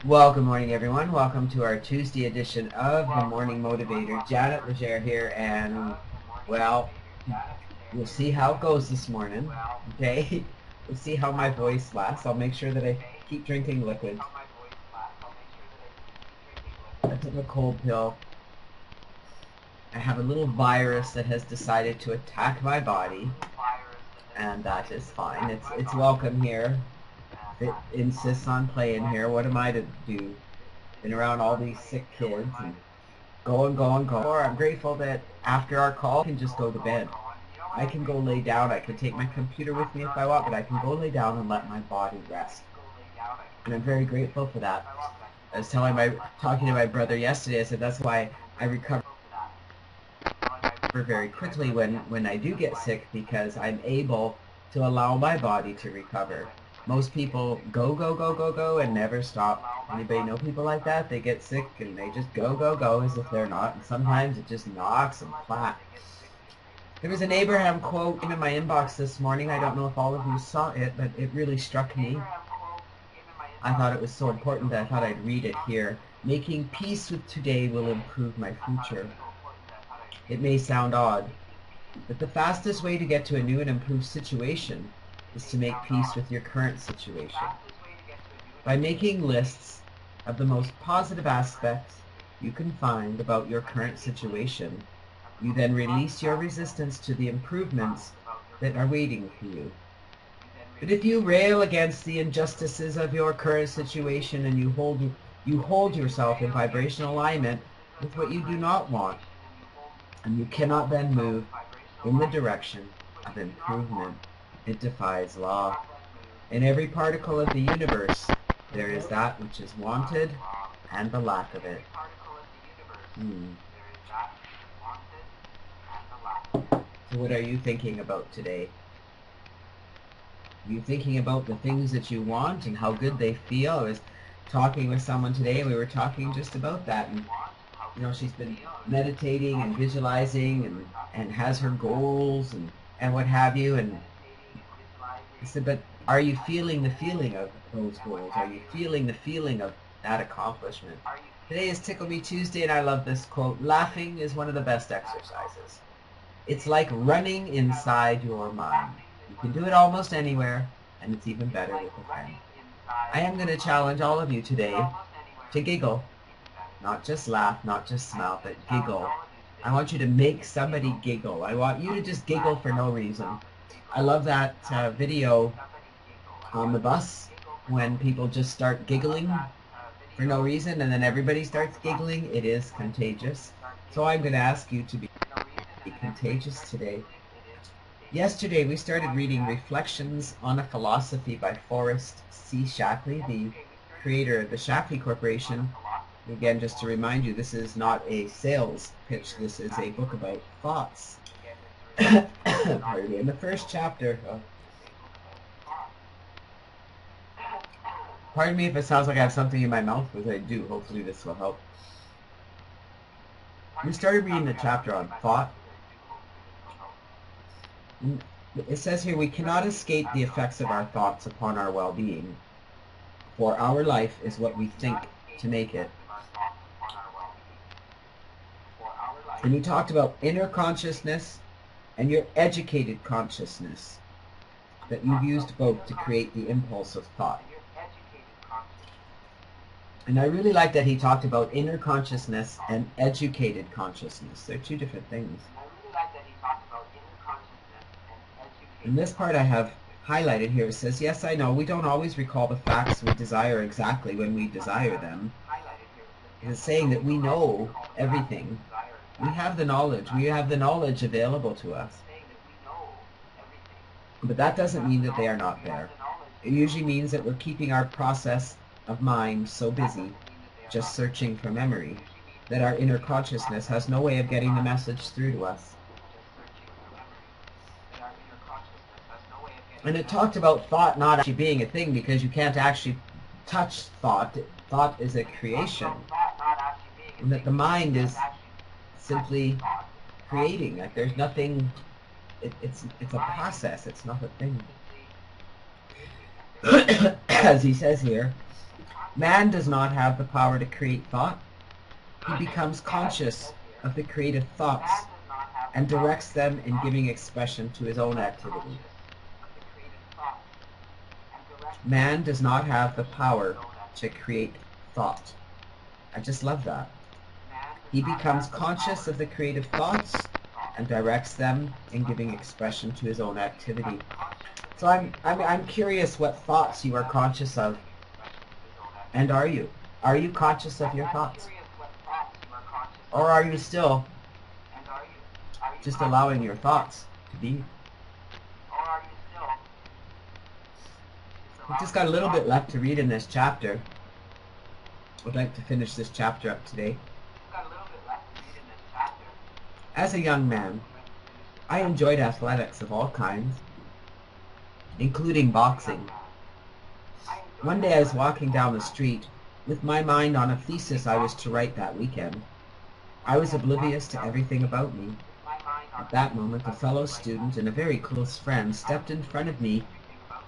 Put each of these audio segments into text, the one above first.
Well, good morning, everyone. Welcome to our Tuesday edition of the Morning Motivator. Janet Legere here, and, well, we'll see how it goes this morning, okay? We'll see how my voice lasts. I'll make sure that I keep drinking liquids. I took a cold pill. I have a little virus that has decided to attack my body, and that is fine. It's welcome here. It insists on playing here. What am I to do? Been around all these sick kids and go. I'm grateful that after our call I can just go to bed. I can go lay down. I can take my computer with me if I want, but I can go lay down and let my body rest. And I'm very grateful for that. I was talking to my brother yesterday. I said that's why I recover very quickly when I do get sick, because I'm able to allow my body to recover. Most people go and never stop. Anybody know people like that? They get sick and they just go as if they're not, and sometimes it just knocks them flat. There was an Abraham quote in my inbox this morning. I don't know if all of you saw it, but it really struck me. I thought it was so important that I thought I'd read it here. Making peace with today will improve my future. It may sound odd, but the fastest way to get to a new and improved situation is to make peace with your current situation. By making lists of the most positive aspects you can find about your current situation, you then release your resistance to the improvements that are waiting for you. But if you rail against the injustices of your current situation and you hold yourself in vibrational alignment with what you do not want, and you cannot then move in the direction of improvement, it defies law. In every particle of the universe, there is that which is wanted and the lack of it. So what are you thinking about today? Are you thinking about the things that you want and how good they feel? I was talking with someone today, and we were talking just about that. And she's been meditating and visualizing and has her goals and what have you. And I said, but are you feeling the feeling of those goals? Are you feeling the feeling of that accomplishment? Today is Tickle Me Tuesday, and I love this quote. Laughing is one of the best exercises. It's like running inside your mind. You can do it almost anywhere, and it's even better with a friend. I am going to challenge all of you today to giggle. Not just laugh, not just smile, but giggle. I want you to make somebody giggle. I want you to just giggle for no reason. I love that video on the bus when people just start giggling for no reason and then everybody starts giggling. It is contagious. So I'm going to ask you to be contagious today. Yesterday we started reading Reflections on a Philosophy by Forrest C. Shaklee, the creator of the Shaklee Corporation. Again, just to remind you, this is not a sales pitch. This is a book about thoughts. Pardon me. In the first chapter, pardon me if it sounds like I have something in my mouth, because I do. Hopefully this will help. We started reading the chapter on thought. It says here, we cannot escape the effects of our thoughts upon our well-being, for our life is what we think to make it. And he talked about inner consciousness and your educated consciousness, that you've used both to create the impulse of thought. And I really like that he talked about inner consciousness and educated consciousness. They're two different things. In this part I have highlighted here, it says, yes, I know, we don't always recall the facts we desire exactly when we desire them. It's saying that we know everything. We have the knowledge. We have the knowledge available to us. But that doesn't mean that they are not there. It usually means that we're keeping our process of mind so busy, just searching for memory, that our inner consciousness has no way of getting the message through to us. And it talked about thought not actually being a thing, because you can't actually touch thought. Thought is a creation. And that the mind is simply creating. Like there's nothing, it's a process, it's not a thing. As he says here, Man does not have the power to create thought. He becomes conscious of the creative thoughts and directs them in giving expression to his own activity. Man does not have the power to create thought. I just love that. He becomes conscious of the creative thoughts and directs them in giving expression to his own activity. So I'm curious what thoughts you are conscious of. And are you? Are you conscious of your thoughts? Or are you still just allowing your thoughts to be? We've just got a little bit left to read in this chapter. I'd like to finish this chapter up today. As a young man, I enjoyed athletics of all kinds, including boxing. One day I was walking down the street with my mind on a thesis I was to write that weekend. I was oblivious to everything about me. At that moment, a fellow student and a very close friend stepped in front of me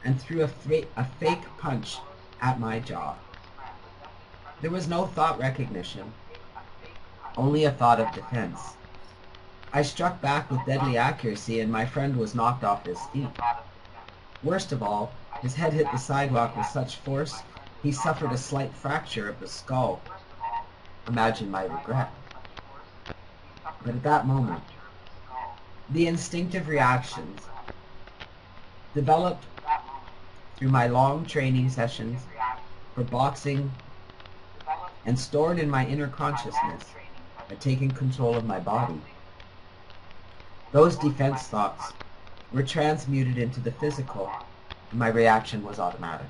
and threw a fake punch at my jaw. There was no thought recognition, only a thought of defense. I struck back with deadly accuracy and my friend was knocked off his feet. Worst of all, his head hit the sidewalk with such force, he suffered a slight fracture of the skull. Imagine my regret. But at that moment, the instinctive reactions developed through my long training sessions for boxing and stored in my inner consciousness had taken control of my body. Those defense thoughts were transmuted into the physical, and my reaction was automatic.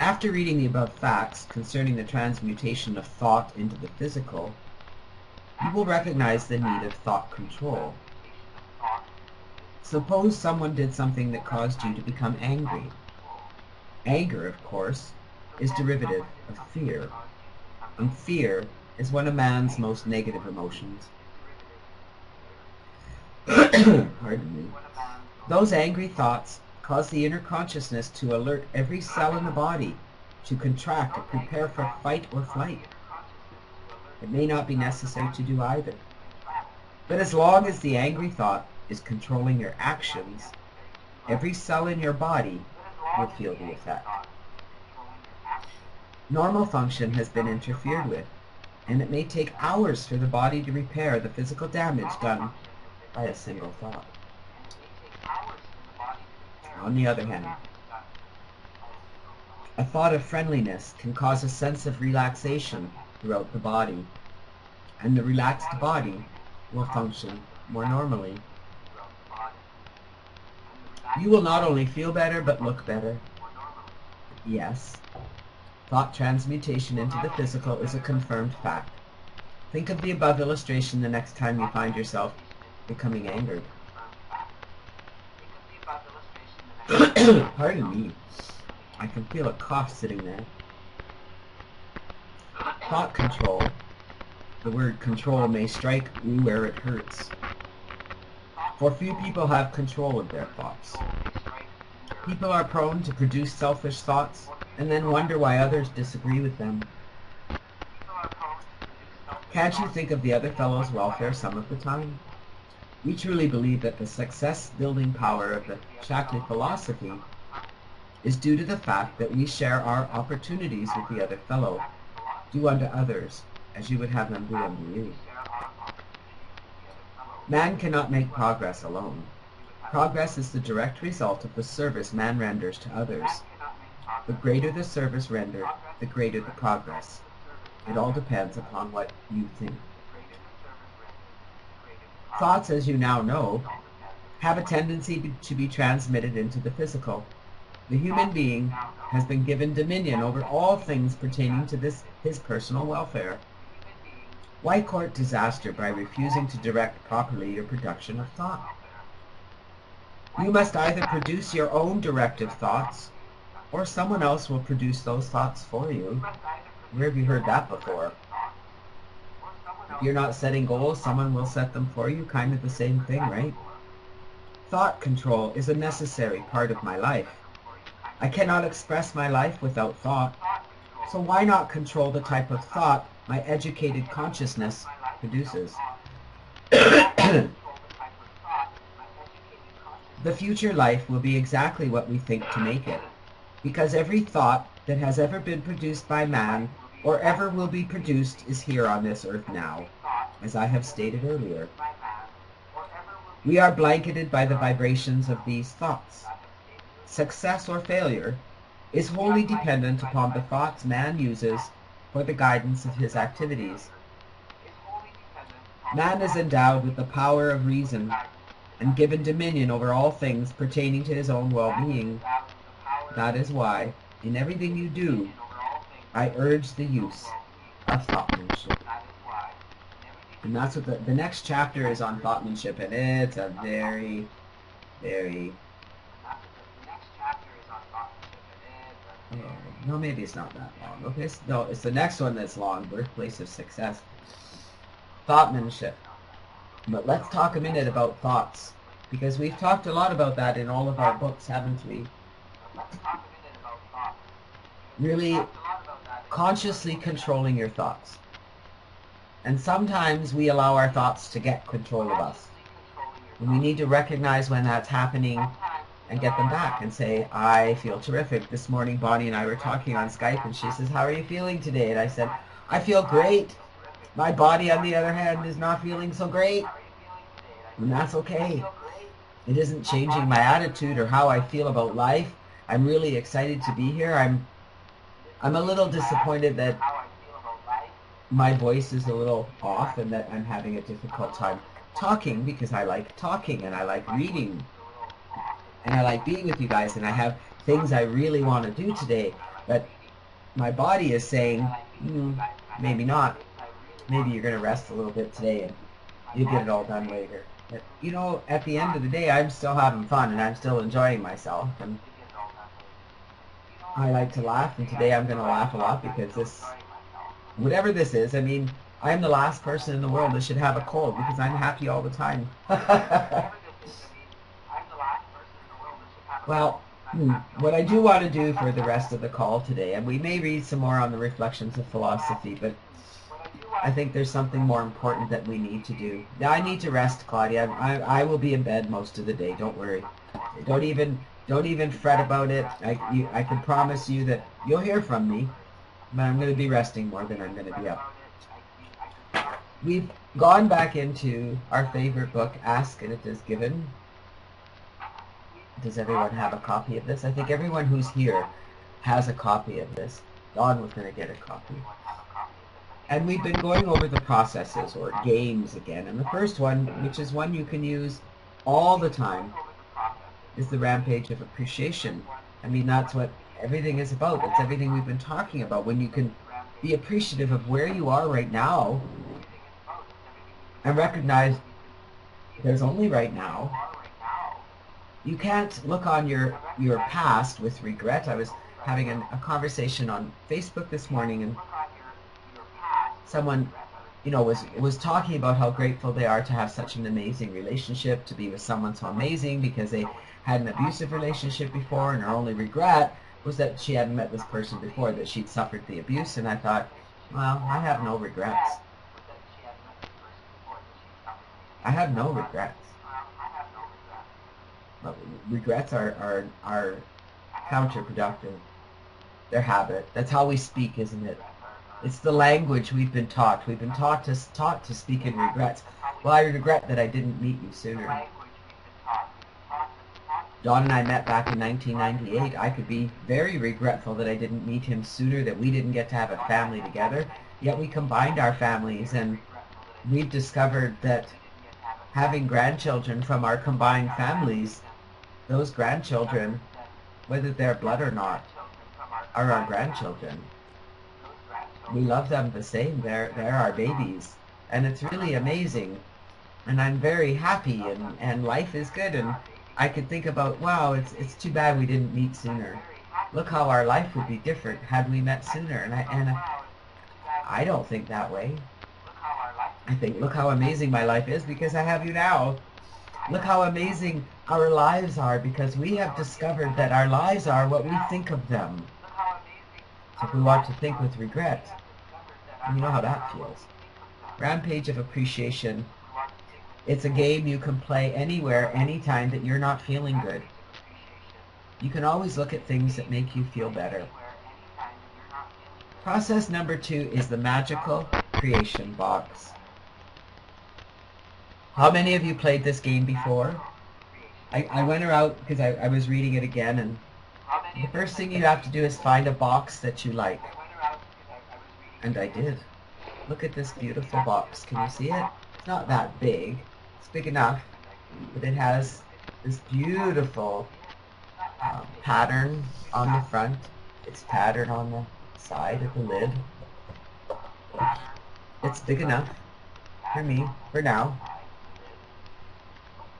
After reading the above facts concerning the transmutation of thought into the physical, you will recognize the need of thought control. Suppose someone did something that caused you to become angry. Anger, of course, is derivative of fear, and fear is one of man's most negative emotions. Pardon me. Those angry thoughts cause the inner consciousness to alert every cell in the body to contract and prepare for fight or flight. It may not be necessary to do either. But as long as the angry thought is controlling your actions, every cell in your body will feel the effect. Normal function has been interfered with, and it may take hours for the body to repair the physical damage done by a single thought. On the other hand, a thought of friendliness can cause a sense of relaxation throughout the body, and the relaxed body will function more normally. You will not only feel better, but look better. Yes, thought transmutation into the physical is a confirmed fact. Think of the above illustration the next time you find yourself becoming angered. Pardon me. I can feel a cough sitting there. Thought control. The word control may strike you where it hurts. For few people have control of their thoughts. People are prone to produce selfish thoughts and then wonder why others disagree with them. Can't you think of the other fellow's welfare some of the time? We truly believe that the success-building power of the Shaklee philosophy is due to the fact that we share our opportunities with the other fellow. Do unto others as you would have them do unto you. Man cannot make progress alone. Progress is the direct result of the service man renders to others. The greater the service rendered, the greater the progress. It all depends upon what you think. Thoughts, as you now know, have a tendency to be transmitted into the physical. The human being has been given dominion over all things pertaining to his personal welfare. Why court disaster by refusing to direct properly your production of thought? You must either produce your own directive thoughts, or someone else will produce those thoughts for you. Where have you heard that before? If you're not setting goals, someone will set them for you. Kind of the same thing, right? thought control is a necessary part of my life. I cannot express my life without thought. So why not control the type of thought my educated consciousness produces? The future life will be exactly what we think to make it, because every thought that has ever been produced by man or ever will be produced is here on this earth now, as I have stated earlier. We are blanketed by the vibrations of these thoughts. Success or failure is wholly dependent upon the thoughts man uses for the guidance of his activities. Man is endowed with the power of reason and given dominion over all things pertaining to his own well-being. That is why, in everything you do, I urge the use of thoughtmanship. And that's what the next chapter is on thoughtmanship, and it's a very, very... no, maybe it's not that long. Okay, no, it's the next one that's long, Birthplace of Success. Thoughtmanship. But let's talk a minute about thoughts, because we've talked a lot about that in all of our books, haven't we? Really consciously controlling your thoughts. And sometimes we allow our thoughts to get control of us. And we need to recognize when that's happening and get them back and say, I feel terrific. This morning Bonnie and I were talking on Skype and she says, how are you feeling today? And I said, I feel great. My body, on the other hand, is not feeling so great. And that's okay. It isn't changing my attitude or how I feel about life. I'm really excited to be here. I'm a little disappointed that my voice is a little off and that I'm having a difficult time talking, because I like talking and I like reading and I like being with you guys, and I have things I really want to do today, but my body is saying, maybe not. Maybe you're going to rest a little bit today and you'll get it all done later. But, you know, at the end of the day, I'm still having fun and I'm still enjoying myself, and I like to laugh, and today I'm going to laugh a lot because this, whatever this is, I mean, I'm the last person in the world that should have a cold because I'm happy all the time. Well, what I do want to do for the rest of the call today, and we may read some more on the reflections of philosophy, but I think there's something more important that we need to do. Now, I need to rest, Claudia. I will be in bed most of the day. Don't worry. Don't even fret about it. I can promise you that you'll hear from me, but I'm going to be resting more than I'm going to be up. We've gone back into our favorite book, Ask and It Is Given. Does everyone have a copy of this? I think everyone who's here has a copy of this. Dawn was going to get a copy. And we've been going over the processes, or games again. And the first one, which is one you can use all the time, is the rampage of appreciation. I mean, that's what everything is about. It's everything we've been talking about. When you can be appreciative of where you are right now and recognize there's only right now. You can't look on your past with regret. I was having a conversation on Facebook this morning, and someone, you know, was talking about how grateful they are to have such an amazing relationship, to be with someone so amazing, because they had an abusive relationship before, and her only regret was that she hadn't met this person before, that she'd suffered the abuse. And I thought, well, I have no regrets. I have no regrets. But regrets are counterproductive. They're habit. That's how we speak, isn't it? It's the language we've been taught. We've been taught to speak in regrets. Well, I regret that I didn't meet you sooner. Dawn and I met back in 1998. I could be very regretful that I didn't meet him sooner, that we didn't get to have a family together. Yet we combined our families, and we've discovered that having grandchildren from our combined families, those grandchildren, whether they're blood or not, are our grandchildren. We love them the same. They're our babies. And it's really amazing. And I'm very happy, and life is good. And I could think about, wow, it's too bad we didn't meet sooner. Look how our life would be different had we met sooner. And I don't think that way. I think, look how amazing my life is because I have you now. Look how amazing our lives are, because we have discovered that our lives are what we think of them. So if we want to think with regret, you know how that feels. Rampage of Appreciation. It's a game you can play anywhere, anytime that you're not feeling good. You can always look at things that make you feel better. Process number 2 is the magical creation box. How many of you played this game before? I went around because I was reading it again, and the first thing you have to do is find a box that you like. And I did. Look at this beautiful box. Can you see it? It's not that big. It's big enough, but it has this beautiful pattern on the front. It's patterned on the side of the lid. It's big enough for me, for now.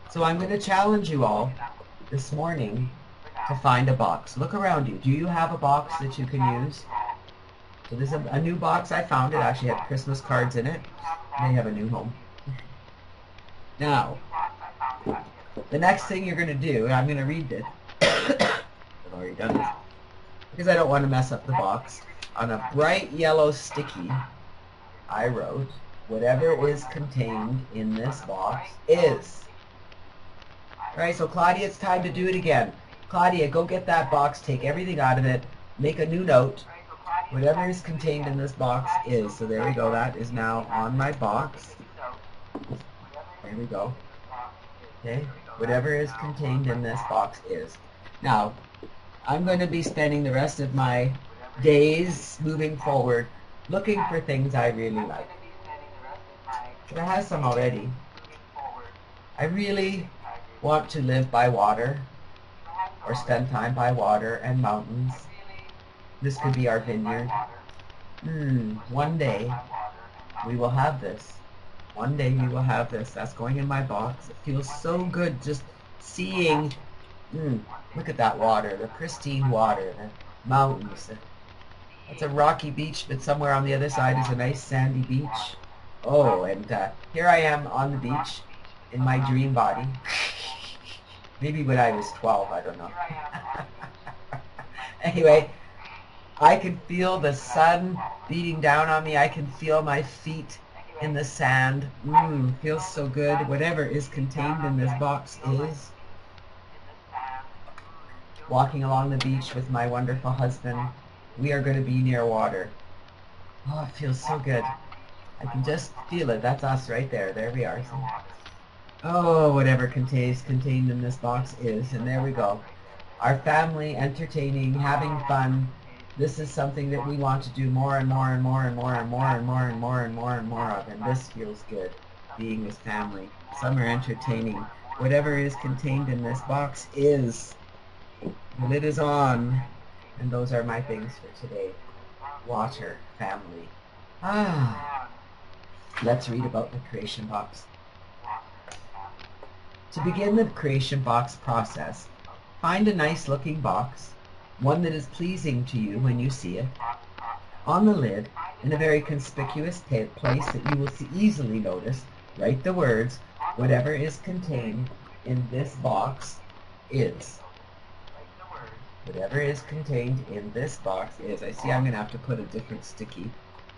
So I'm going to challenge you all this morning to find a box. Look around you. Do you have a box that you can use? So this is a new box I found. It actually had Christmas cards in it. They have a new home. Now, the next thing you're going to do, and I'm going to read this. I've already done this, because I don't want to mess up the box. On a bright yellow sticky, I wrote, whatever is contained in this box is. Alright, so Claudia, it's time to do it again. Claudia, go get that box, take everything out of it, make a new note. Whatever is contained in this box is. So there we go, that is now on my box. There we go. Okay, whatever is contained in this box is. Now, I'm going to be spending the rest of my days moving forward looking for things I really like. I have some already. I really want to live by water, or spend time by water and mountains. This could be our vineyard. One day we will have this. One day we will have this. That's going in my box. It feels so good just seeing, look at that water, the pristine water, the mountains. It's a rocky beach, but somewhere on the other side is a nice sandy beach. Oh, and here I am on the beach in my dream body. Maybe when I was 12, I don't know. Anyway, I can feel the sun beating down on me. I can feel my feet in the sand. Feels so good. Whatever is contained in this box is. Walking along the beach with my wonderful husband. We are going to be near water. Oh, it feels so good. I can just feel it. That's us right there. There we are. Oh, whatever contained in this box is. And there we go. Our family, entertaining, having fun. This is something that we want to do more and more and more and more and more and more and more and more and more of. And this feels good, being with family. Some are entertaining. Whatever is contained in this box is. The lid is on. And those are my things for today. Water, family. Let's read about the creation box. To begin the creation box process, find a nice looking box, one that is pleasing to you when you see it. On the lid, in a very conspicuous place that you will easily notice, write the words, whatever is contained in this box is. Whatever is contained in this box is. I see I'm going to have to put a different sticky.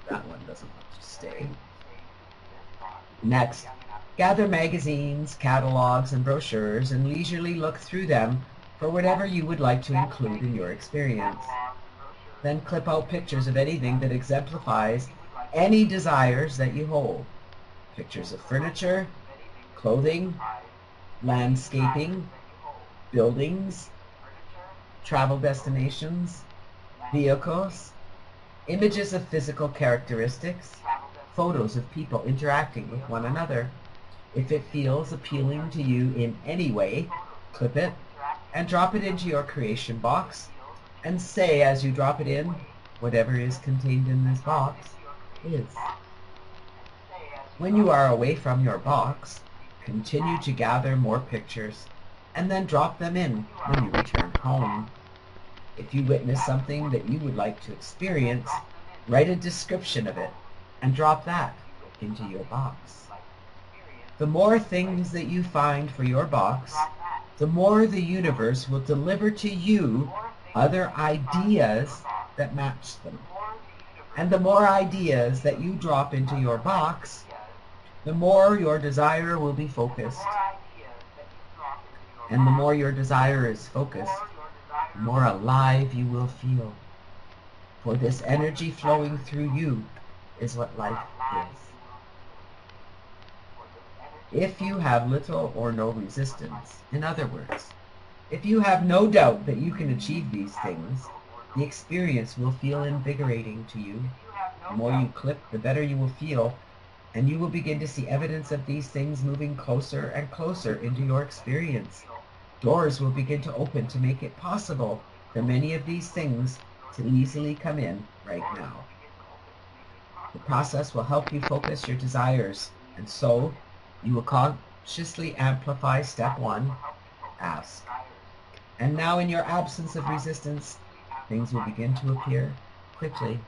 That one doesn't want to stay. Next, gather magazines, catalogs, and brochures and leisurely look through them for whatever you would like to include in your experience. Then clip out pictures of anything that exemplifies any desires that you hold. Pictures of furniture, clothing, landscaping, buildings, travel destinations, vehicles, images of physical characteristics, photos of people interacting with one another. If it feels appealing to you in any way, clip it and drop it into your creation box and say as you drop it in, whatever is contained in this box is. When you are away from your box, continue to gather more pictures and then drop them in when you return home. If you witness something that you would like to experience, write a description of it and drop that into your box. The more things that you find for your box, the more the universe will deliver to you other ideas that match them. And the more ideas that you drop into your box, the more your desire will be focused. And the more your desire is focused, the more alive you will feel. For this energy flowing through you is what life is. If you have little or no resistance, in other words, if you have no doubt that you can achieve these things, the experience will feel invigorating to you. The more you click, the better you will feel, and you will begin to see evidence of these things moving closer and closer into your experience. Doors will begin to open to make it possible for many of these things to easily come in right now. The process will help you focus your desires, and so you will consciously amplify step 1, ask. And now in your absence of resistance, things will begin to appear quickly.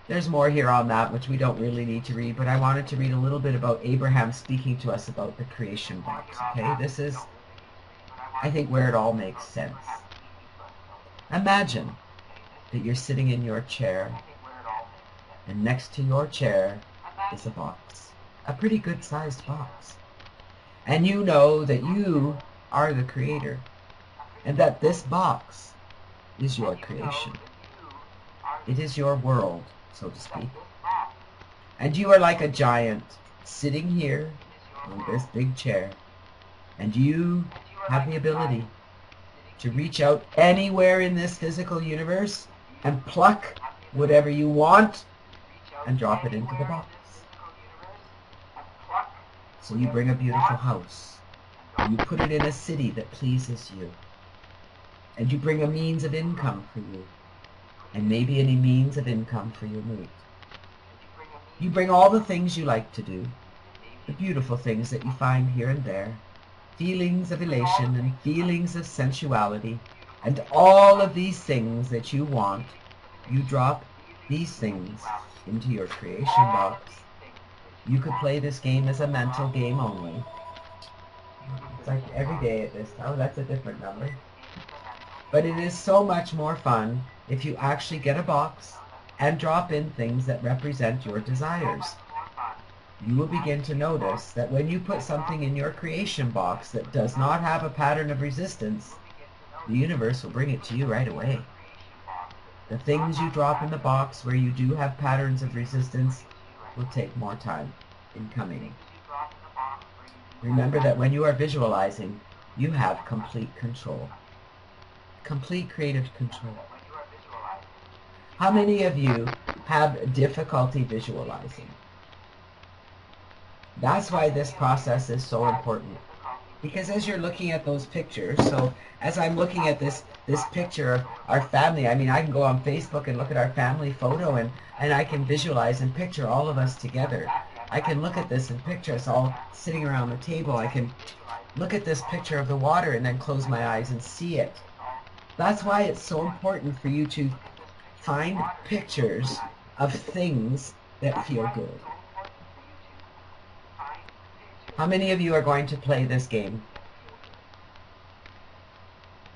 There's more here on that, which we don't really need to read, but I wanted to read a little bit about Abraham speaking to us about the creation box, okay? This is, I think, where it all makes sense. Imagine that you're sitting in your chair, and next to your chair is a box, a pretty good-sized box. And you know that you are the creator, and that this box is your creation. It is your world, so to speak. And you are like a giant sitting here on this big chair, and you have the ability to reach out anywhere in this physical universe and pluck whatever you want and drop it into the box. So you bring a beautiful house, and you put it in a city that pleases you, and you bring a means of income for you, and maybe any means of income for your mate. You bring all the things you like to do, the beautiful things that you find here and there, feelings of elation and feelings of sensuality, and all of these things that you want, you drop these things into your creation box. You could play this game as a mental game only. It's like every day at this. Oh, that's a different number. But it is so much more fun if you actually get a box and drop in things that represent your desires. You will begin to notice that when you put something in your creation box that does not have a pattern of resistance, the universe will bring it to you right away. The things you drop in the box where you do have patterns of resistance will take more time in coming. Remember that when you are visualizing, you have complete control. Complete creative control. How many of you have difficulty visualizing? That's why this process is so important. Because as you're looking at those pictures, so as I'm looking at this picture of our family, I mean, I can go on Facebook and look at our family photo, and I can visualize and picture all of us together. I can look at this and picture us all sitting around the table. I can look at this picture of the water and then close my eyes and see it. That's why it's so important for you to find pictures of things that feel good. How many of you are going to play this game?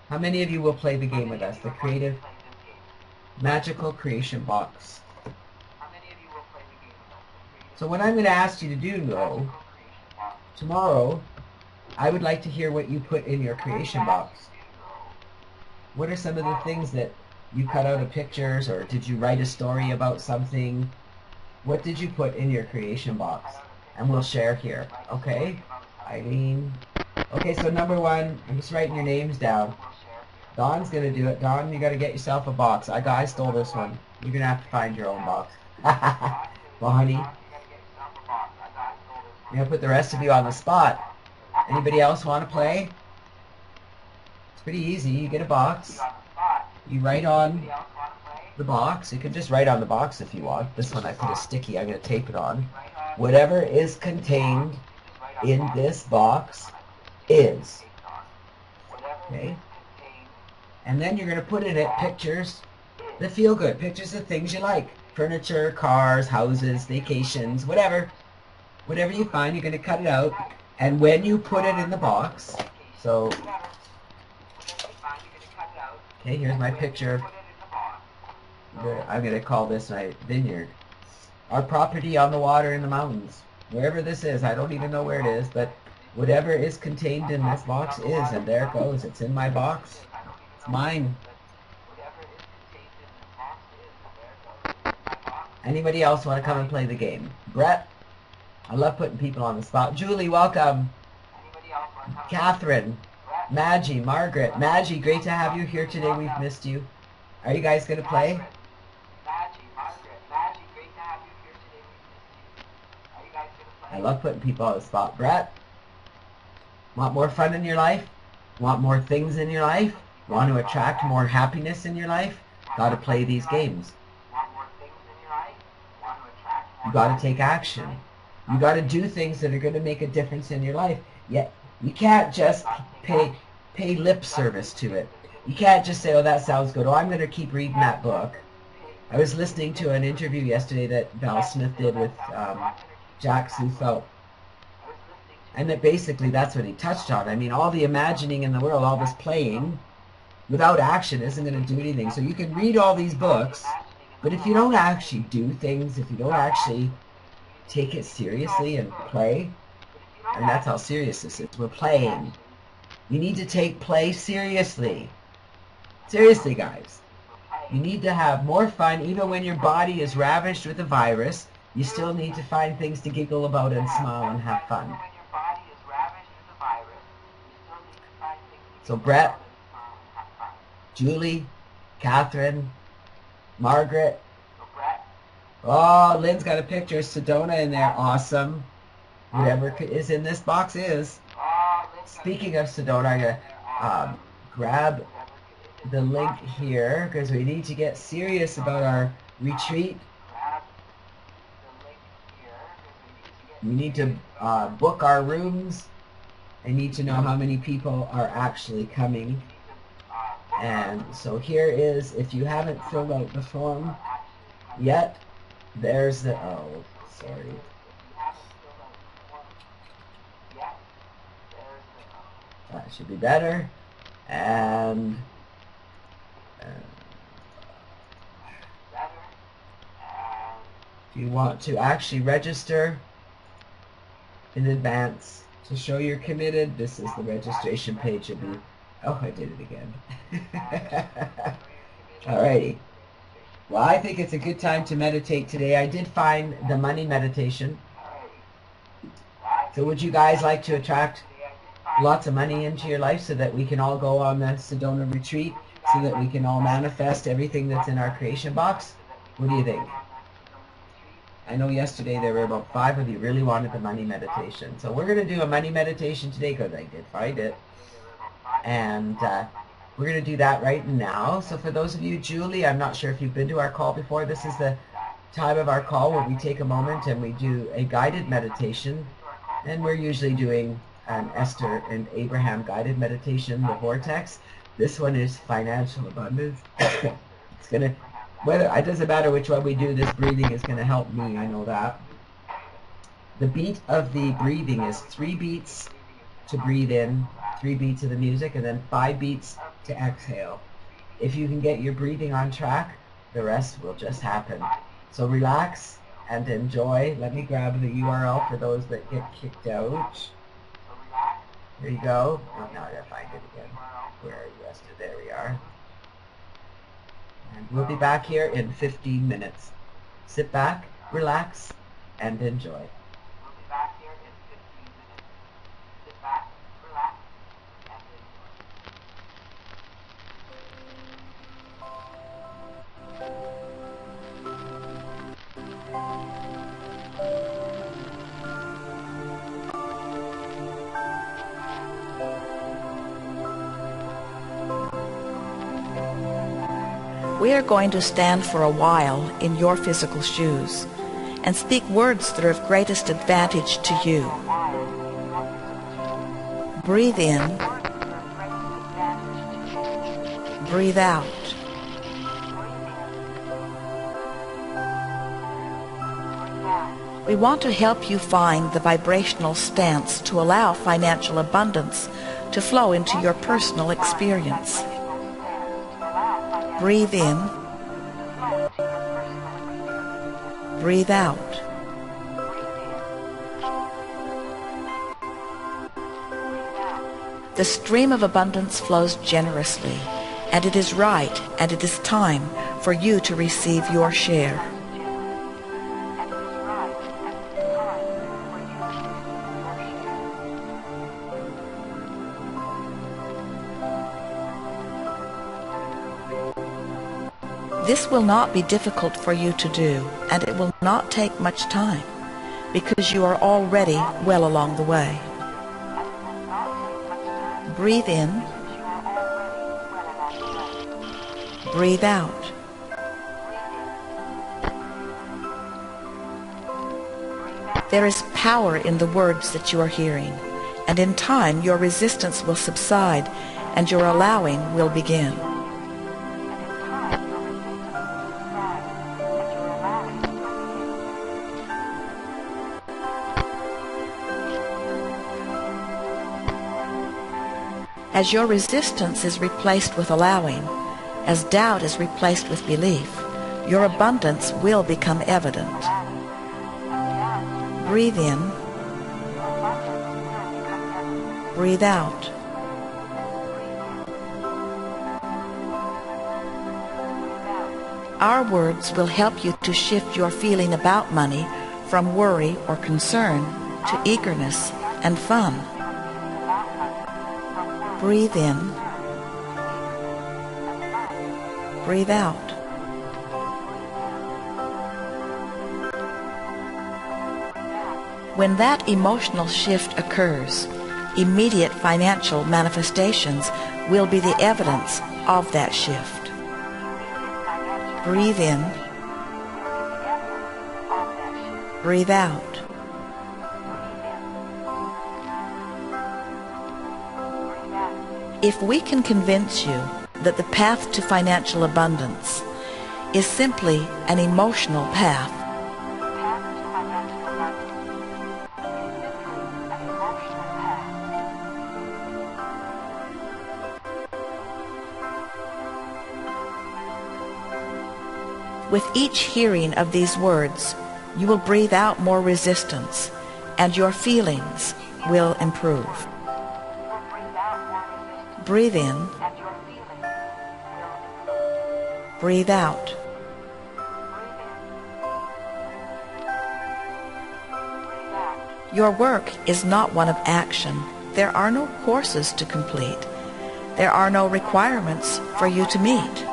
How many of you will play the game with us? The creative, magical creation box. So what I'm going to ask you to do, though, tomorrow, I would like to hear what you put in your creation box. What are some of the things that you cut out of pictures, or did you write a story about something? What did you put in your creation box? And we'll share here, okay? Eileen. Okay, so number 1, I'm just writing your names down. Dawn's going to do it. Dawn, you got to get yourself a box. I stole this one. You're going to have to find your own box. Bonnie. I'm going to put the rest of you on the spot. Anybody else want to play? It's pretty easy. You get a box. You write on the box. You can just write on the box if you want. This one I put a sticky. I'm going to tape it on. Whatever is contained in this box is. Okay? And then you're going to put in it pictures that feel good. Pictures of things you like. furniture, cars, houses, vacations, whatever. Whatever you find, you're going to cut it out. And when you put it in the box, so, okay, here's my picture. I'm going to call this my vineyard. Our property on the water in the mountains. Wherever this is, I don't even know where it is, but whatever is contained in this box is, and there it goes. It's in my box. It's mine. Anybody else want to come and play the game? Brett? I love putting people on the spot. Julie, welcome. Catherine, Maggie, Margaret. Maggie, great to have you here today. We've missed you. Are you guys going to play? I love putting people on the spot. Brett, want more fun in your life? Want more things in your life? Want to attract more happiness in your life? Got to play these games. You got to take action. You got to do things that are going to make a difference in your life. Yet you can't just pay lip service to it. You can't just say, oh, that sounds good. Oh, I'm going to keep reading that book. I was listening to an interview yesterday that Val Smith did with Jack Sufelt. And that basically that's what he touched on. I mean, all the imagining in the world, all this playing, without action isn't going to do anything. So you can read all these books, but if you don't actually do things, if you don't actually take it seriously and play, and that's how serious this is. We're playing. You need to take play seriously. Seriously, guys. You need to have more fun. Even when your body is ravaged with a virus, you still need to find things to giggle about and smile and have fun. So Brett, Julie, Catherine, Margaret. Oh, Lynn's got a picture of Sedona in there. Awesome. Whatever is in this box is. Speaking of Sedona, I'm going to grab the link here because we need to get serious about our retreat. We need to book our rooms. I need to know how many people are actually coming. And so here is, if you haven't filled out the form yet, there's the, oh, sorry. That should be better. And if you want to actually register in advance to show you're committed, this is the registration page. You'll be, oh, I did it again. Alrighty. Well, I think it's a good time to meditate today. I did find the money meditation. So would you guys like to attract lots of money into your life so that we can all go on the Sedona retreat, so that we can all manifest everything that's in our creation box? What do you think? I know yesterday there were about 5 of you really wanted the money meditation. So we're going to do a money meditation today because I did find it. And we're going to do that right now. So for those of you, Julie, I'm not sure if you've been to our call before. This is the time of our call where we take a moment and we do a guided meditation. And we're usually doing an Esther and Abraham guided meditation, the vortex. This one is financial abundance. It's going to, it doesn't matter which one we do, this breathing is going to help me, I know that. The beat of the breathing is 3 beats to breathe in, 3 beats of the music, and then 5 beats to exhale. If you can get your breathing on track, the rest will just happen. So relax and enjoy. Let me grab the URL for those that get kicked out. Here you go. Oh, now I gotta find it again. Where are you, Esther? There we are. And we'll be back here in 15 minutes. Sit back, relax, and enjoy. We are going to stand for a while in your physical shoes and speak words that are of greatest advantage to you. Breathe in, breathe out. We want to help you find the vibrational stance to allow financial abundance to flow into your personal experience. Breathe in. Breathe out. The stream of abundance flows generously, and it is right and it is time for you to receive your share. This will not be difficult for you to do, and it will not take much time, because you are already well along the way. Breathe in. Breathe out. There is power in the words that you are hearing, and in time your resistance will subside and your allowing will begin. As your resistance is replaced with allowing, as doubt is replaced with belief, your abundance will become evident. Breathe in. Breathe out. Our words will help you to shift your feeling about money from worry or concern to eagerness and fun. Breathe in. Breathe out. When that emotional shift occurs, immediate financial manifestations will be the evidence of that shift. Breathe in. Breathe out. If we can convince you that the path to financial abundance is simply an emotional path, with each hearing of these words, you will breathe out more resistance, and your feelings will improve. Breathe in. Breathe out. Your work is not one of action. There are no courses to complete. There are no requirements for you to meet.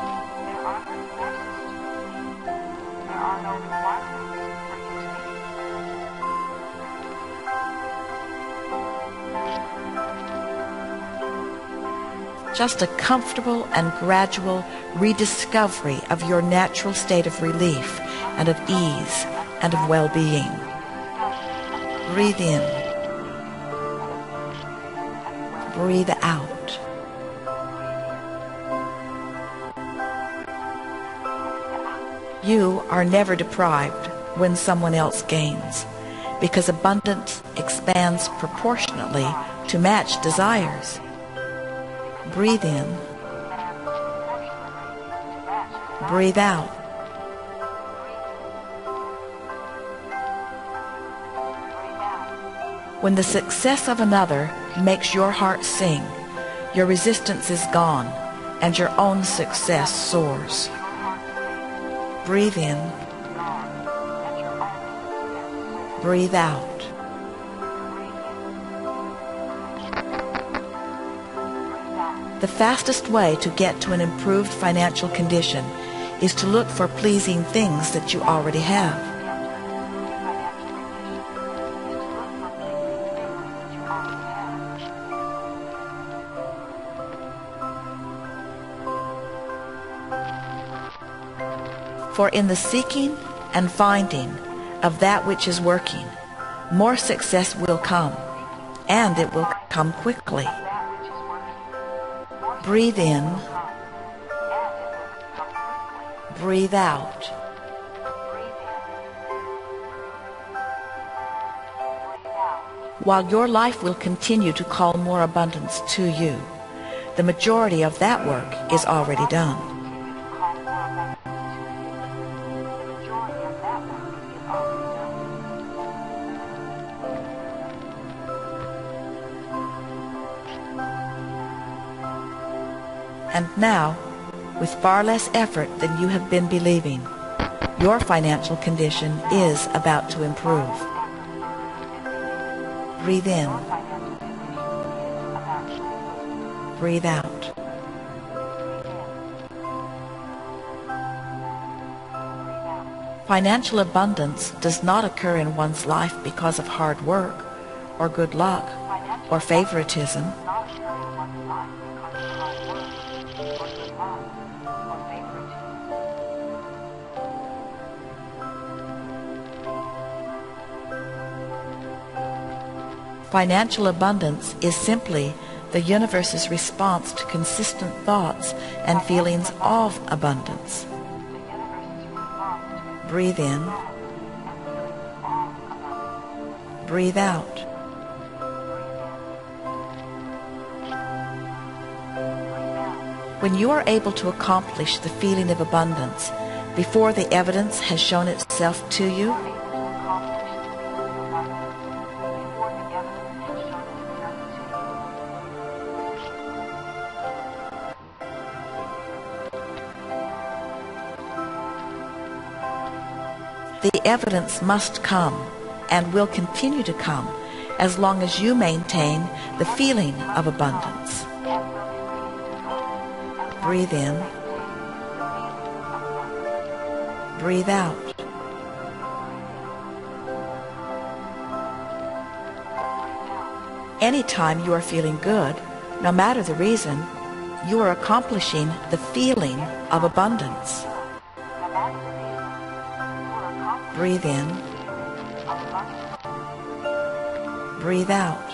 Just a comfortable and gradual rediscovery of your natural state of relief and of ease and of well-being. Breathe in. Breathe out. You are never deprived when someone else gains, because abundance expands proportionately to match desires. Breathe in. Breathe out. When the success of another makes your heart sing, your resistance is gone and your own success soars. Breathe in. Breathe out. The fastest way to get to an improved financial condition is to look for pleasing things that you already have. For in the seeking and finding of that which is working, more success will come, and it will come quickly. Breathe in. Breathe out. While your life will continue to call more abundance to you, the majority of that work is already done. And now, with far less effort than you have been believing, your financial condition is about to improve. Breathe in. Breathe out. Financial abundance does not occur in one's life because of hard work, or good luck, or favoritism. Financial abundance is simply the universe's response to consistent thoughts and feelings of abundance. Breathe in. Breathe out. When you are able to accomplish the feeling of abundance before the evidence has shown itself to you, the evidence must come and will continue to come as long as you maintain the feeling of abundance. Breathe in. Breathe out. Anytime you are feeling good, no matter the reason, you are accomplishing the feeling of abundance. Breathe in. Breathe out.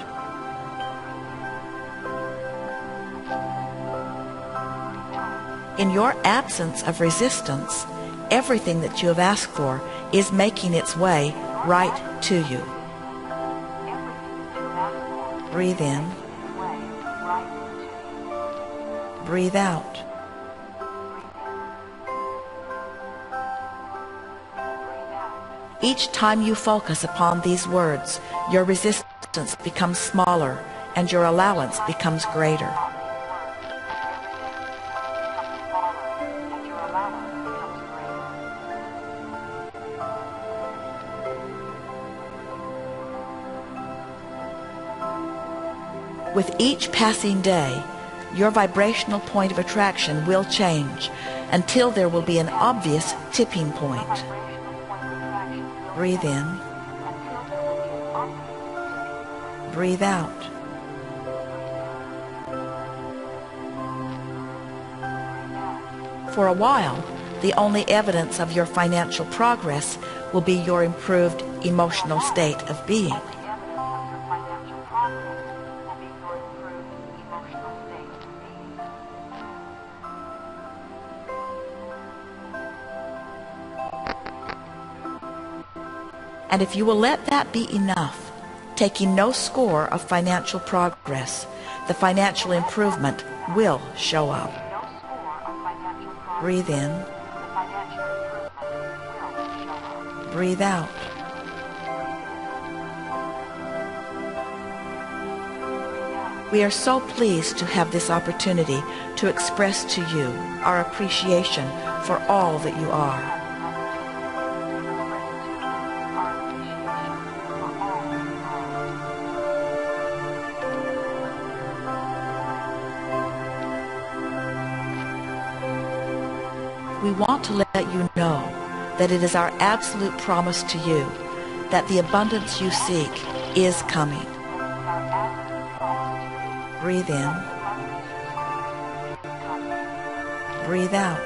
In your absence of resistance, everything that you have asked for is making its way right to you. Breathe in. Breathe out. Each time you focus upon these words, your resistance becomes smaller and your allowance becomes greater. With each passing day, your vibrational point of attraction will change until there will be an obvious tipping point. Breathe in. Breathe out. For a while, the only evidence of your financial progress will be your improved emotional state of being. And if you will let that be enough, taking no score of financial progress, the financial improvement will show up. Breathe in. Breathe out. We are so pleased to have this opportunity to express to you our appreciation for all that you are. We want to let you know that it is our absolute promise to you that the abundance you seek is coming. Breathe in. Breathe out.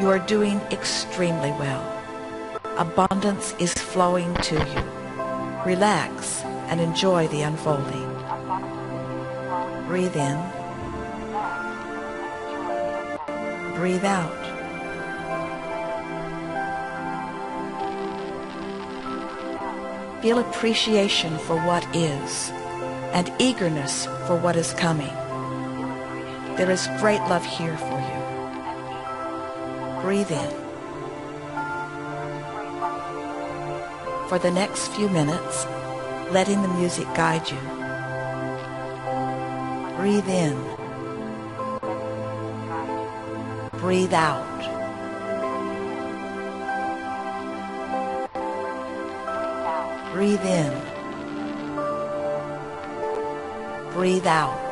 You are doing extremely well. Abundance is flowing to you. Relax and enjoy the unfolding. Breathe in. Breathe out. Feel appreciation for what is and eagerness for what is coming. There is great love here for you. Breathe in. For the next few minutes, letting the music guide you. Breathe in. Breathe out. Breathe in. Breathe out.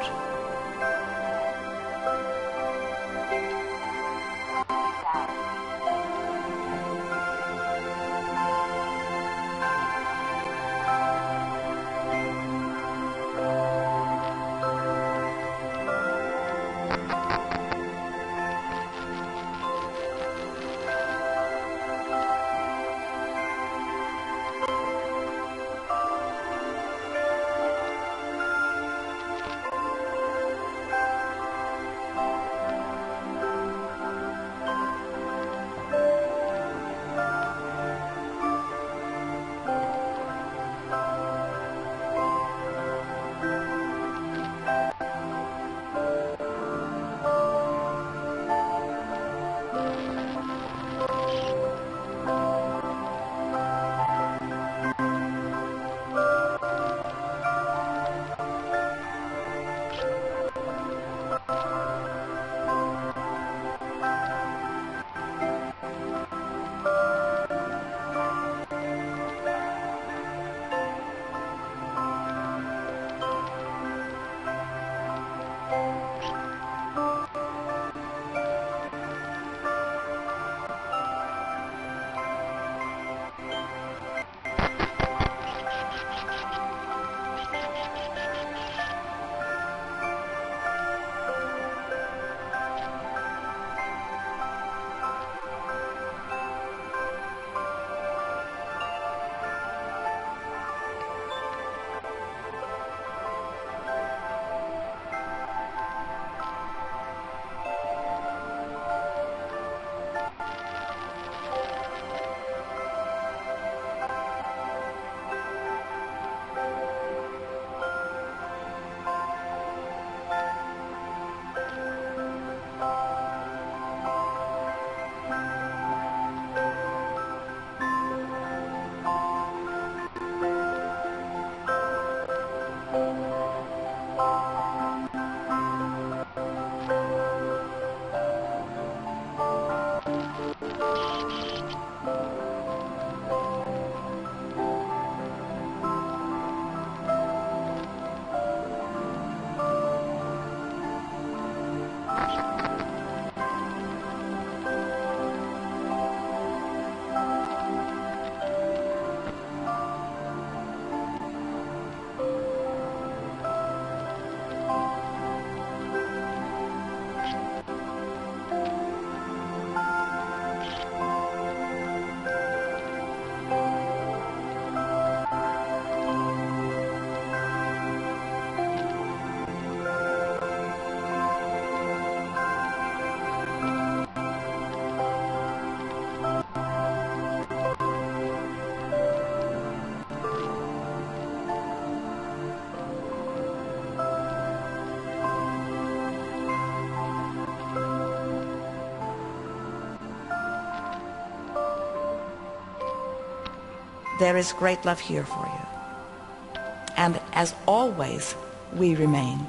There is great love here for you. And as always, we remain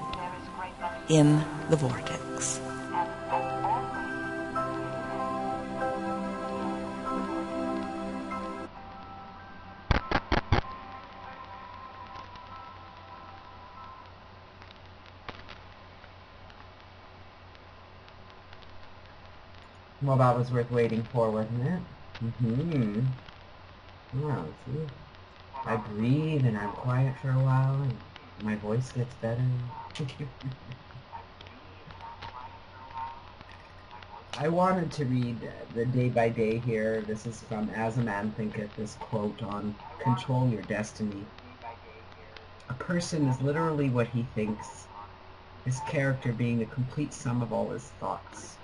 in the vortex. Well, that was worth waiting for, wasn't it? Mm-hmm. Yeah, see? I breathe and I'm quiet for a while and my voice gets better. I wanted to read the day by day here. This is from As a Man Thinketh, this quote on control your destiny. A person is literally what he thinks, his character being the complete sum of all his thoughts.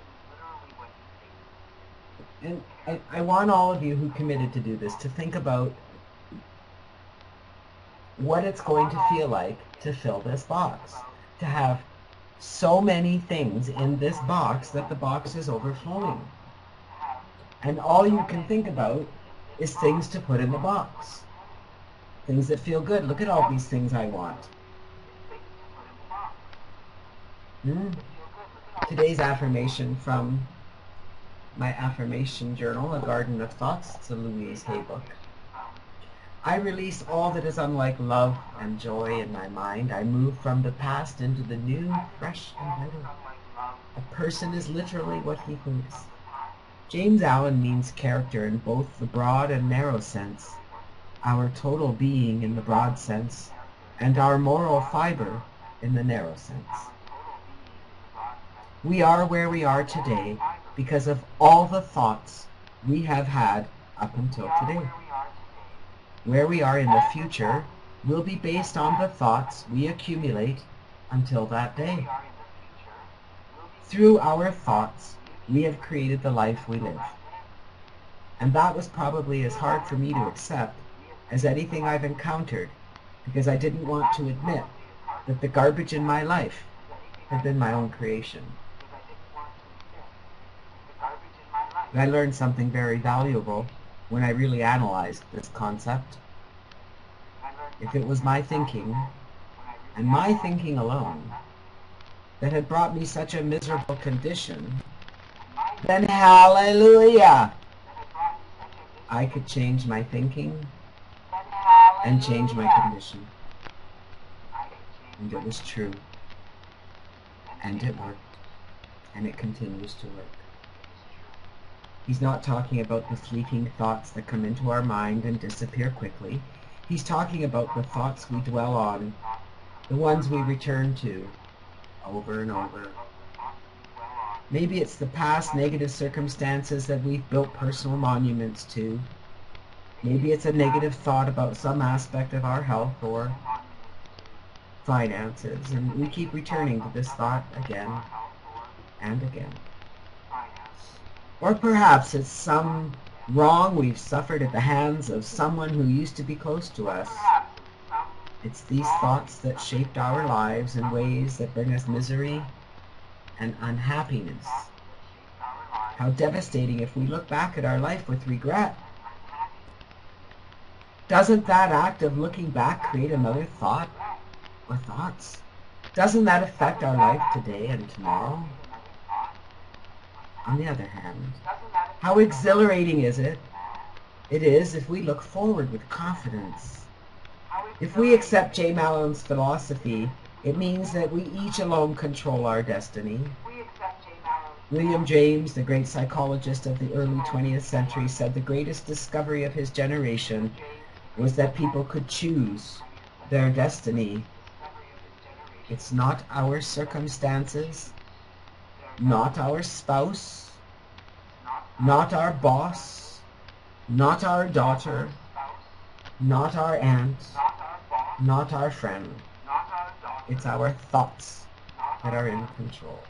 And I want all of you who committed to do this to think about what it's going to feel like to fill this box, to have so many things in this box that the box is overflowing. And all you can think about is things to put in the box. Things that feel good. Look at all these things I want. Today's affirmation from my affirmation journal, A Garden of Thoughts. It's a Louise Hay book. I release all that is unlike love and joy in my mind. I move from the past into the new, fresh and better. A person is literally what he thinks. James Allen means character in both the broad and narrow sense, our total being in the broad sense, and our moral fiber in the narrow sense. We are where we are today because of all the thoughts we have had up until today. Where we are in the future will be based on the thoughts we accumulate until that day. Through our thoughts, we have created the life we live. And that was probably as hard for me to accept as anything I've encountered, because I didn't want to admit that the garbage in my life had been my own creation. But I learned something very valuable when I really analyzed this concept. If it was my thinking, and my thinking alone, that had brought me such a miserable condition, then hallelujah! I could change my thinking and change my condition. And it was true. And it worked. And it continues to work. He's not talking about the fleeting thoughts that come into our mind and disappear quickly. He's talking about the thoughts we dwell on, the ones we return to over and over. Maybe it's the past negative circumstances that we've built personal monuments to. Maybe it's a negative thought about some aspect of our health or finances, and we keep returning to this thought again and again. Or perhaps it's some wrong we've suffered at the hands of someone who used to be close to us. It's these thoughts that shaped our lives in ways that bring us misery and unhappiness. How devastating if we look back at our life with regret. Doesn't that act of looking back create another thought or thoughts? Doesn't that affect our life today and tomorrow? On the other hand, how exhilarating is it? It is if we look forward with confidence. If we accept James Allen's philosophy, it means that we each alone control our destiny. William James, the great psychologist of the early 20th century, said the greatest discovery of his generation was that people could choose their destiny. It's not our circumstances, not our spouse, not our boss, not our daughter, not our aunt, not our friend. It's our thoughts that are in control.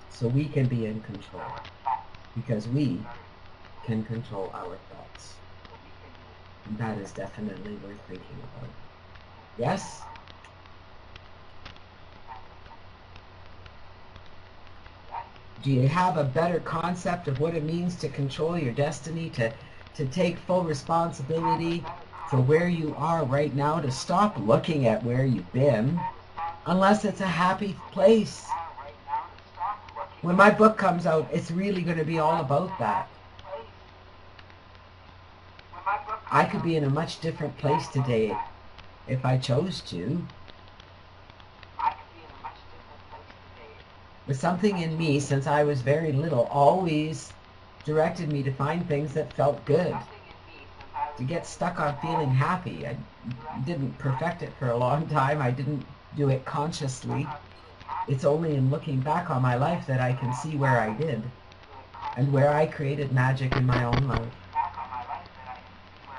So we can be in control because we can control our thoughts. And that is definitely worth thinking about. Yes? Do you have a better concept of what it means to control your destiny, to take full responsibility for where you are right now, to stop looking at where you've been, unless it's a happy place? When my book comes out, it's really going to be all about that. I could be in a much different place today if I chose to. But something in me, since I was very little, always directed me to find things that felt good. To get stuck on feeling happy. I didn't perfect it for a long time. I didn't do it consciously. It's only in looking back on my life that I can see where I did and where I created magic in my own life.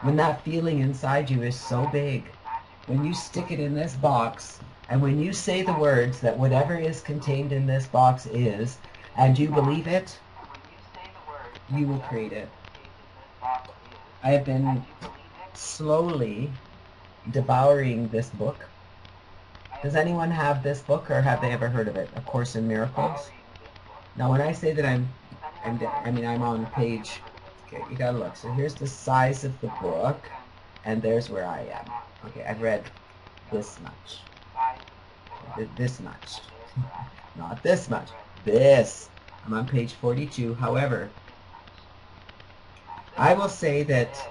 When that feeling inside you is so big, when you stick it in this box, and when you say the words that whatever is contained in this box is, and you believe it, you will create it. I have been slowly devouring this book. Does anyone have this book, or have they ever heard of it? A Course in Miracles. Now, when I say that I'm on page. Okay, you gotta look. So here's the size of the book, and there's where I am. Okay, I've read this much. This much. Not this much. This. I'm on page 42. However, I will say that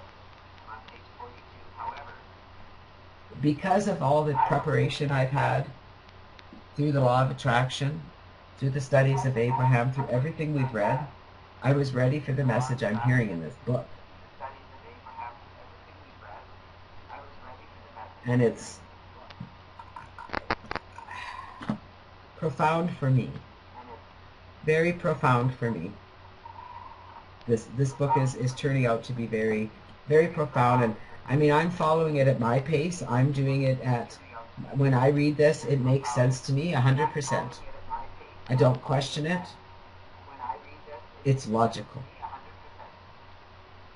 because of all the preparation I've had through the law of attraction, through the studies of Abraham, through everything we've read, I was ready for the message I'm hearing in this book. And it's profound for me. Very profound for me. This book is turning out to be very, very profound. And I mean, I'm following it at my pace. I'm doing it at, when I read this, it makes sense to me 100%. I don't question it. It's logical.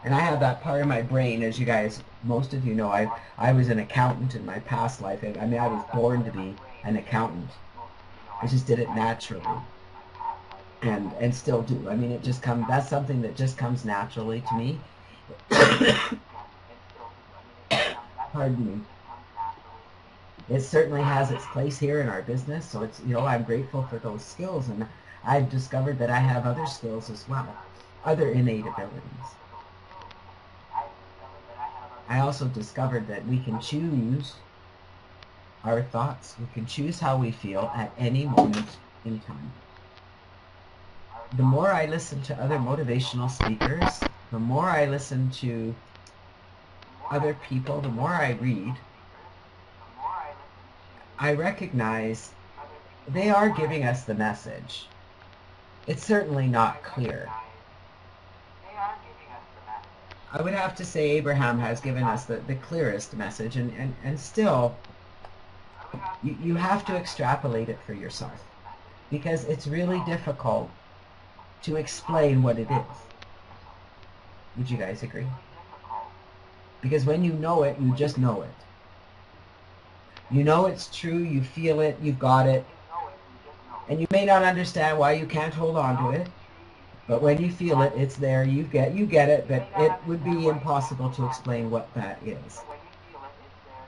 And I have that part of my brain, as you guys, most of you know, I was an accountant in my past life. I mean, I was born to be an accountant. I just did it naturally. And still do. I mean, it just comes, that's something that just comes naturally to me. Pardon me. It certainly has its place here in our business, so it's, you know, I'm grateful for those skills, and I've discovered that I have other skills as well, other innate abilities. I also discovered that we can choose our thoughts. We can choose how we feel at any moment in time. The more I listen to other motivational speakers, the more I listen to other people, the more I read, I recognize they are giving us the message. It's certainly not clear. I would have to say Abraham has given us the clearest message, and still, you have to extrapolate it for yourself, because it's really difficult to explain what it is. Would you guys agree? Because when you know it, you just know it. You know it's true, you feel it, you've got it, and you may not understand why you can't hold on to it, but when you feel it, it's there, you get it, but it would be impossible to explain what that is.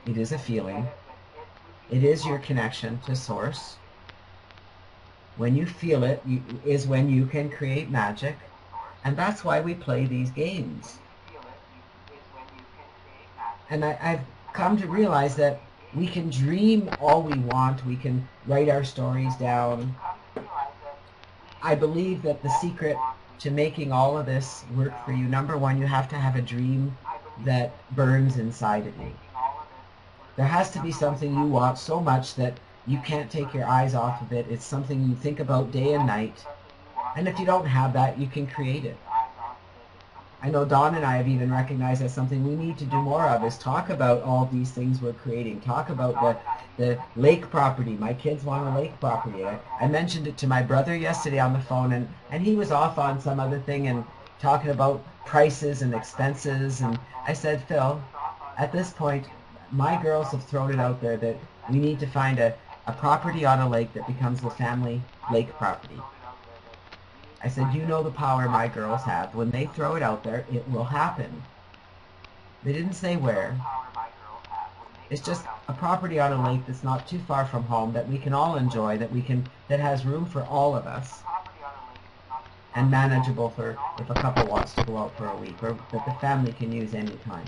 It is a feeling. It is your connection to Source. When you feel it, is when you can create magic, and that's why we play these games. And I've come to realize that we can dream all we want, we can write our stories down. I believe that the secret to making all of this work for you, number one, you have to have a dream that burns inside of you. There has to be something you want so much that you can't take your eyes off of it. It's something you think about day and night. And if you don't have that, you can create it. I know Dawn and I have even recognized that something we need to do more of is talk about all these things we're creating. Talk about the lake property. My kids want a lake property. I mentioned it to my brother yesterday on the phone, and he was off on some other thing and talking about prices and expenses. And I said, Phil, at this point, my girls have thrown it out there that we need to find a property on a lake that becomes the family lake property. I said, you know the power my girls have. When they throw it out there, it will happen. They didn't say where. It's just a property on a lake that's not too far from home, that we can all enjoy, that has room for all of us, and manageable for if a couple wants to go out for a week, or that the family can use any time.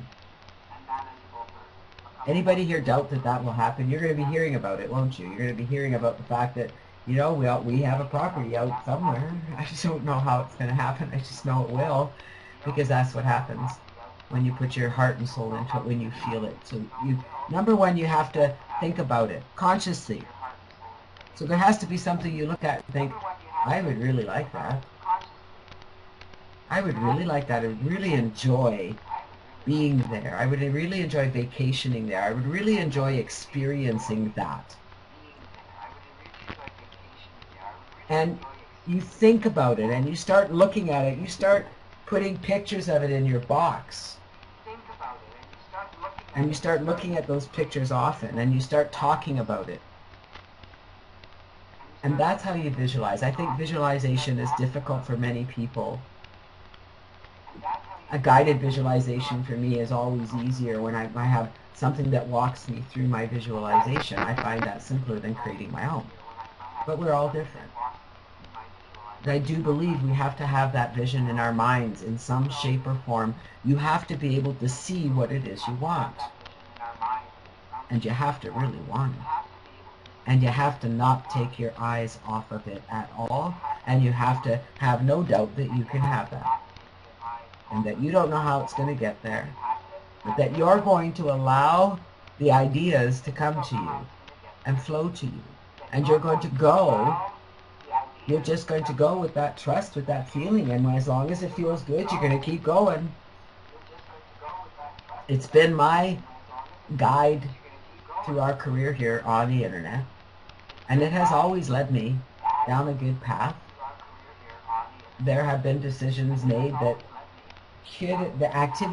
Anybody here doubt that that will happen? You're going to be hearing about it, won't you? You're going to be hearing about the fact that, you know, we have a property out somewhere. I just don't know how it's going to happen. I just know it will, because that's what happens when you put your heart and soul into it, when you feel it. So number one, you have to think about it consciously. So there has to be something you look at and think, I would really like that. I would really like that. I would really enjoy being there. I would really enjoy vacationing there. I would really enjoy experiencing that. And you think about it, and you start looking at it, you start putting pictures of it in your box. And you start looking at those pictures often, and you start talking about it. And that's how you visualize. I think visualization is difficult for many people. A guided visualization for me is always easier when I have something that walks me through my visualization. I find that simpler than creating my own. But we're all different. But I do believe we have to have that vision in our minds in some shape or form. You have to be able to see what it is you want. And you have to really want it. And you have to not take your eyes off of it at all. And you have to have no doubt that you can have that. And that you don't know how it's going to get there. But that you're going to allow the ideas to come to you and flow to you. And you're going to go. You're just going to go with that trust, with that feeling. And as long as it feels good, you're going to keep going. It's been my guide through our career here on the internet. And it has always led me down a good path. There have been decisions made that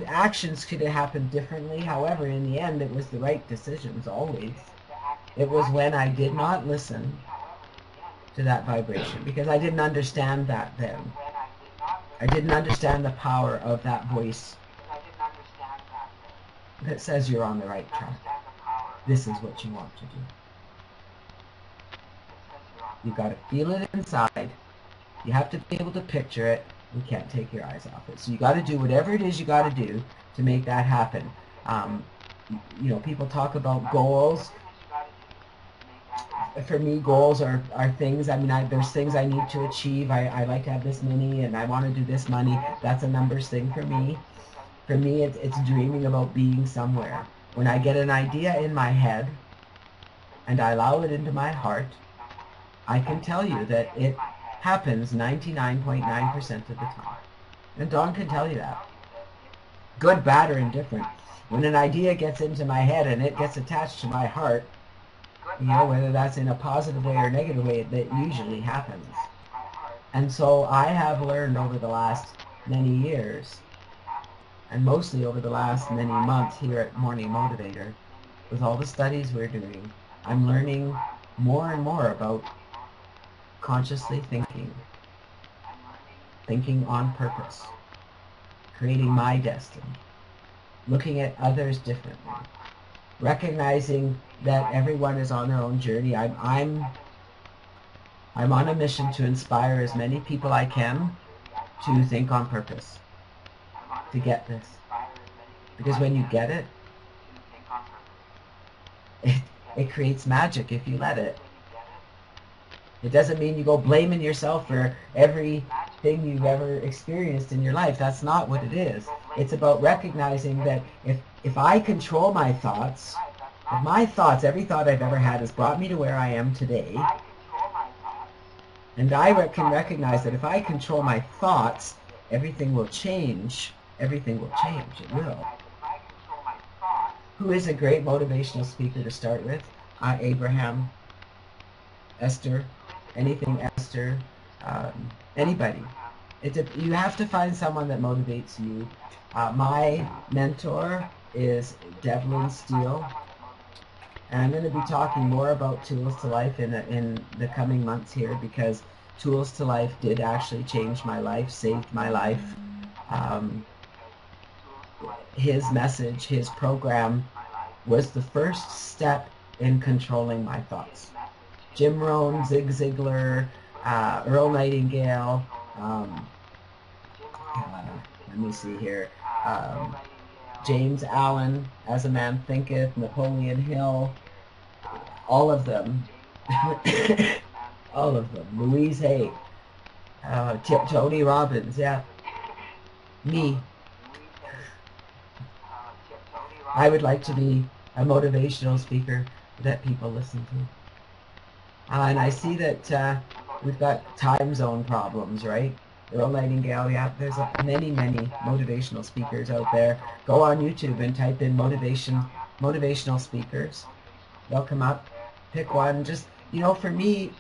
actions could have happened differently. However, in the end, it was the right decisions always. It was when I did not listen to that vibration, because I didn't understand that then. I didn't understand the power of that voice that says you're on the right track. This is what you want to do. You've got to feel it inside. You have to be able to picture it. You can't take your eyes off it. So you got to do whatever it is you got to do to make that happen. You know, people talk about goals. For me, goals are things, I mean, there's things I need to achieve. I like to have this many, and I want to do this money. That's a numbers thing for me. For me, it's dreaming about being somewhere. When I get an idea in my head, and I allow it into my heart, I can tell you that it happens 99.9% of the time. And Dawn can tell you that. Good, bad, or indifferent. When an idea gets into my head and it gets attached to my heart, you know, whether that's in a positive way or negative way, that usually happens. And so I have learned over the last many years, and mostly over the last many months here at Morning Motivator, with all the studies we're doing, I'm learning more and more about consciously thinking on purpose, creating my destiny, looking at others differently, recognizing that everyone is on their own journey. I'm on a mission to inspire as many people I can to think on purpose, to get this. Because when you get it, it creates magic if you let it. It doesn't mean you go blaming yourself for everything you've ever experienced in your life. That's not what it is. It's about recognizing that if I control my thoughts, if my thoughts, every thought I've ever had has brought me to where I am today, and I can recognize that if I control my thoughts, everything will change. Everything will change. It will. Who is a great motivational speaker to start with? Abraham, Esther, anything Esther, anybody. You have to find someone that motivates you. My mentor is Devlin Steele, and I'm going to be talking more about Tools to Life in the coming months here, because Tools to Life did actually change my life, saved my life. His message, his program, was the first step in controlling my thoughts. Jim Rohn, Zig Ziglar, Earl Nightingale, let me see here, James Allen, As a Man Thinketh, Napoleon Hill, all of them, all of them, Louise Hay, Tony Robbins, yeah, me. I would like to be a motivational speaker that people listen to. And I see that we've got time zone problems, right? Earl Nightingale, yeah, there's many motivational speakers out there. Go on YouTube and type in motivational speakers. They'll come up. Pick one. Just, you know, for me,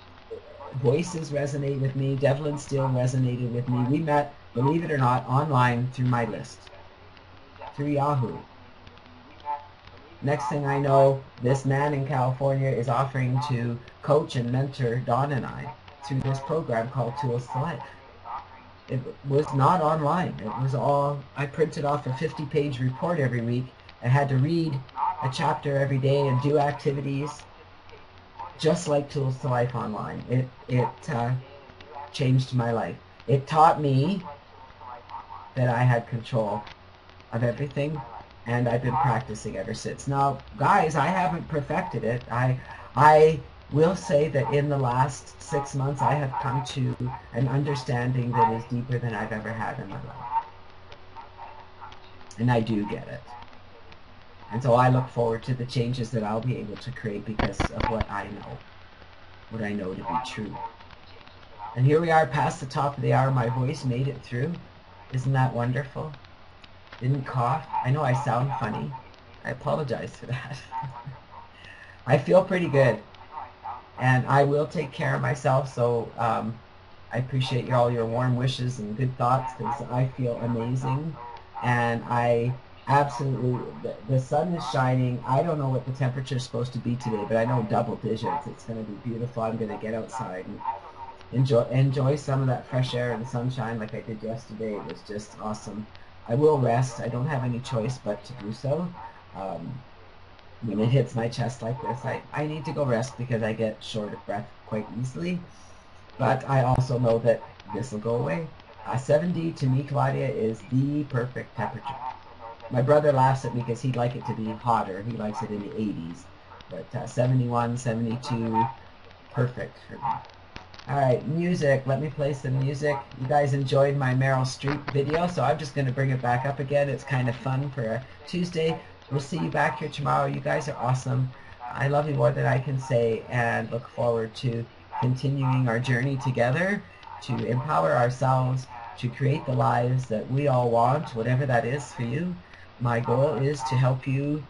voices resonate with me. Devlin Steele resonated with me. We met, believe it or not, online through my list, through Yahoo. Next thing I know, this man in California is offering to coach and mentor Dawn and I through this program called Tools to Life. It was not online. It was all, I printed off a 50-page report every week. I had to read a chapter every day and do activities just like Tools to Life online. It changed my life. It taught me that I had control of everything, and I've been practicing ever since. Now, guys, I haven't perfected it. I will say that in the last 6 months, I have come to an understanding that is deeper than I've ever had in my life. And I do get it. And so I look forward to the changes that I'll be able to create because of what I know to be true. And here we are past the top of the hour. My voice made it through. Isn't that wonderful? Didn't cough. I know I sound funny. I apologize for that. I feel pretty good. And I will take care of myself, so I appreciate all your warm wishes and good thoughts because I feel amazing. And I absolutely, the sun is shining. I don't know what the temperature is supposed to be today, but I know double digits. It's going to be beautiful. I'm going to get outside and enjoy some of that fresh air and sunshine like I did yesterday. It was just awesome. I will rest. I don't have any choice but to do so. When it hits my chest like this, I need to go rest because I get short of breath quite easily. But I also know that this will go away. 70 to me, Claudia, is the perfect temperature. My brother laughs at me because he'd like it to be hotter. He likes it in the 80s. But 71, 72, perfect for me. Alright, music. Let me play some music. You guys enjoyed my Meryl Streep video, so I'm just going to bring it back up again. It's kind of fun for a Tuesday. We'll see you back here tomorrow. You guys are awesome. I love you more than I can say, and look forward to continuing our journey together to empower ourselves to create the lives that we all want, whatever that is for you. My goal is to help you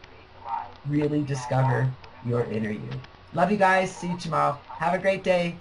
really discover your inner you. Love you guys. See you tomorrow. Have a great day.